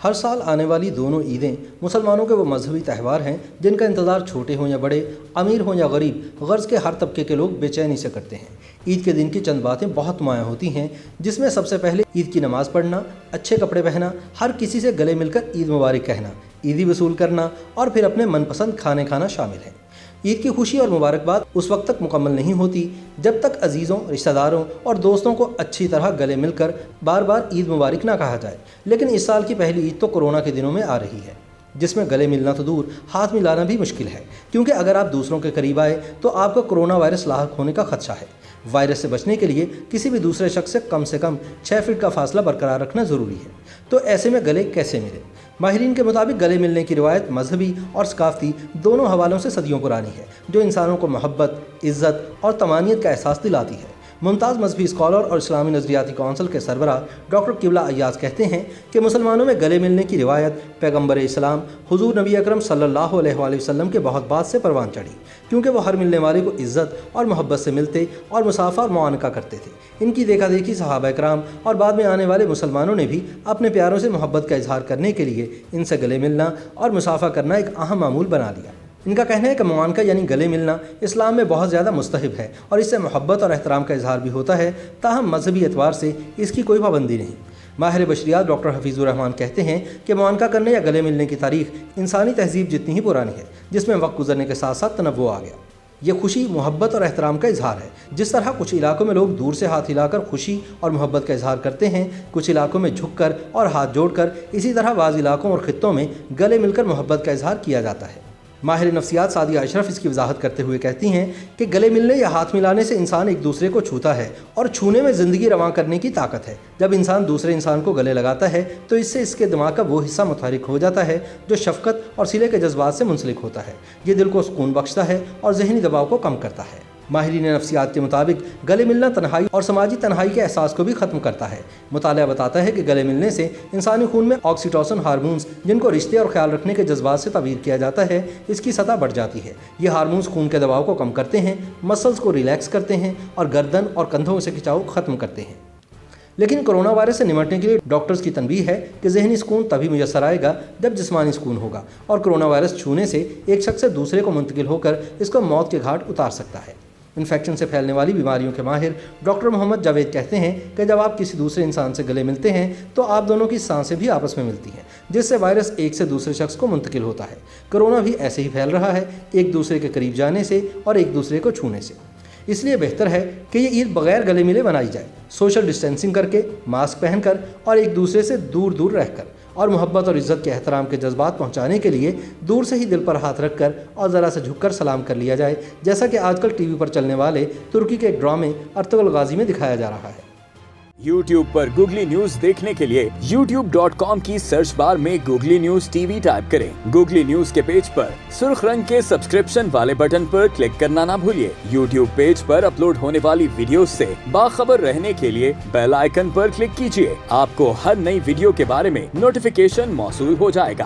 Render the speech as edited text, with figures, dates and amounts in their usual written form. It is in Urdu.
ہر سال آنے والی دونوں عیدیں مسلمانوں کے وہ مذہبی تہوار ہیں جن کا انتظار چھوٹے ہوں یا بڑے، امیر ہوں یا غریب، غرض کے ہر طبقے کے لوگ بے چینی سے کرتے ہیں۔ عید کے دن کی چند باتیں بہت نمایاں ہوتی ہیں، جس میں سب سے پہلے عید کی نماز پڑھنا، اچھے کپڑے پہننا، ہر کسی سے گلے مل کر عید مبارک کہنا، عیدی وصول کرنا اور پھر اپنے من پسند کھانے کھانا شامل ہے۔ عید کی خوشی اور مبارکباد اس وقت تک مکمل نہیں ہوتی جب تک عزیزوں، رشتہ داروں اور دوستوں کو اچھی طرح گلے مل کر بار بار عید مبارک نہ کہا جائے۔ لیکن اس سال کی پہلی عید تو کورونا کے دنوں میں آ رہی ہے، جس میں گلے ملنا تو دور، ہاتھ ملانا بھی مشکل ہے، کیونکہ اگر آپ دوسروں کے قریب آئے تو آپ کو کورونا وائرس لاحق ہونے کا خدشہ ہے۔ وائرس سے بچنے کے لیے کسی بھی دوسرے شخص سے کم 6 فٹ کا فاصلہ برقرار رکھنا ضروری ہے۔ تو ایسے میں گلے کیسے ملے؟ ماہرین کے مطابق گلے ملنے کی روایت مذہبی اور ثقافتی دونوں حوالوں سے صدیوں پرانی ہے، جو انسانوں کو محبت، عزت اور طمانینت کا احساس دلاتی ہے۔ ممتاز مذہبی اسکالر اور اسلامی نظریاتی کونسل کے سربراہ ڈاکٹر قبلہ ایاز کہتے ہیں کہ مسلمانوں میں گلے ملنے کی روایت پیغمبر اسلام حضور نبی اکرم صلی اللہ علیہ وآلہ وسلم کے بہت بعد سے پروان چڑھی، کیونکہ وہ ہر ملنے والے کو عزت اور محبت سے ملتے اور مصافحہ اور معانقہ کرتے تھے۔ ان کی دیکھا دیکھی صحابہ کرام اور بعد میں آنے والے مسلمانوں نے بھی اپنے پیاروں سے محبت کا اظہار کرنے کے لیے ان سے گلے ملنا اور مصافحہ کرنا ایک اہم معمول بنا لیا۔ ان کا کہنا ہے کہ معانقہ یعنی گلے ملنا اسلام میں بہت زیادہ مستحب ہے اور اس سے محبت اور احترام کا اظہار بھی ہوتا ہے، تاہم مذہبی اعتبار سے اس کی کوئی پابندی نہیں۔ ماہر بشریات ڈاکٹر حفیظ الرحمان کہتے ہیں کہ معانقہ کرنے یا گلے ملنے کی تاریخ انسانی تہذیب جتنی ہی پرانی ہے، جس میں وقت گزرنے کے ساتھ ساتھ تنوع آ گیا۔ یہ خوشی، محبت اور احترام کا اظہار ہے۔ جس طرح کچھ علاقوں میں لوگ دور سے ہاتھ ہلا کر خوشی اور محبت کا اظہار کرتے ہیں، کچھ علاقوں میں جھک کر اور ہاتھ جوڑ کر، اسی طرح بعض علاقوں اور خطوں میں گلے مل کر محبت کا اظہار کیا جاتا ہے۔ ماہر نفسیات سعدیہ اشرف اس کی وضاحت کرتے ہوئے کہتی ہیں کہ گلے ملنے یا ہاتھ ملانے سے انسان ایک دوسرے کو چھوتا ہے اور چھونے میں زندگی رواں کرنے کی طاقت ہے۔ جب انسان دوسرے انسان کو گلے لگاتا ہے تو اس سے اس کے دماغ کا وہ حصہ متحرک ہو جاتا ہے جو شفقت اور صلے کے جذبات سے منسلک ہوتا ہے۔ یہ دل کو سکون بخشتا ہے اور ذہنی دباؤ کو کم کرتا ہے۔ ماہرین نفسیات کے مطابق گلے ملنا تنہائی اور سماجی تنہائی کے احساس کو بھی ختم کرتا ہے۔ مطالعہ بتاتا ہے کہ گلے ملنے سے انسانی خون میں آکسیٹوسن ہارمونز، جن کو رشتے اور خیال رکھنے کے جذبات سے تعبیر کیا جاتا ہے، اس کی سطح بڑھ جاتی ہے۔ یہ ہارمونز خون کے دباؤ کو کم کرتے ہیں، مسلز کو ریلیکس کرتے ہیں اور گردن اور کندھوں سے کھچاؤ ختم کرتے ہیں۔ لیکن کرونا وائرس سے نمٹنے کے لیے ڈاکٹرز کی تنبیہ ہے کہ ذہنی سکون تبھی میسر آئے گا جب جسمانی سکون ہوگا، اور کرونا وائرس چھونے سے ایک شخص سے دوسرے کو منتقل ہو کر اس کو موت کے گھاٹ اتار سکتا ہے۔ انفیکشن سے پھیلنے والی بیماریوں کے ماہر ڈاکٹر محمد جاوید کہتے ہیں کہ جب آپ کسی دوسرے انسان سے گلے ملتے ہیں تو آپ دونوں کی سانسیں بھی آپس میں ملتی ہیں، جس سے وائرس ایک سے دوسرے شخص کو منتقل ہوتا ہے۔ کرونا بھی ایسے ہی پھیل رہا ہے، ایک دوسرے کے قریب جانے سے اور ایک دوسرے کو چھونے سے۔ اس لیے بہتر ہے کہ یہ عید بغیر گلے ملے منائی جائے، سوشل ڈسٹینسنگ کر کے، ماسک پہن کر اور ایک دوسرے سے دور دور رہ کر، اور محبت اور عزت کے احترام کے جذبات پہنچانے کے لیے دور سے ہی دل پر ہاتھ رکھ کر اور ذرا سے جھک کر سلام کر لیا جائے، جیسا کہ آج کل ٹی وی پر چلنے والے ترکی کے ایک ڈرامے ارطغرل غازی میں دکھایا جا رہا ہے۔ YouTube پر گوگلی نیوز دیکھنے کے لیے youtube.com کی سرچ بار میں googly news T V type کریں۔ گوگلی نیوز کے پیج پر سرخ رنگ کے سبسکرپشن والے بٹن پر کلک کرنا نہ بھولیے۔ YouTube پیج پر اپلوڈ ہونے والی ویڈیوز سے باخبر رہنے کے لیے بیل آئیکن پر کلک کیجیے۔ آپ کو ہر نئی ویڈیو کے بارے میں نوٹیفیکیشن موصول ہو جائے گا۔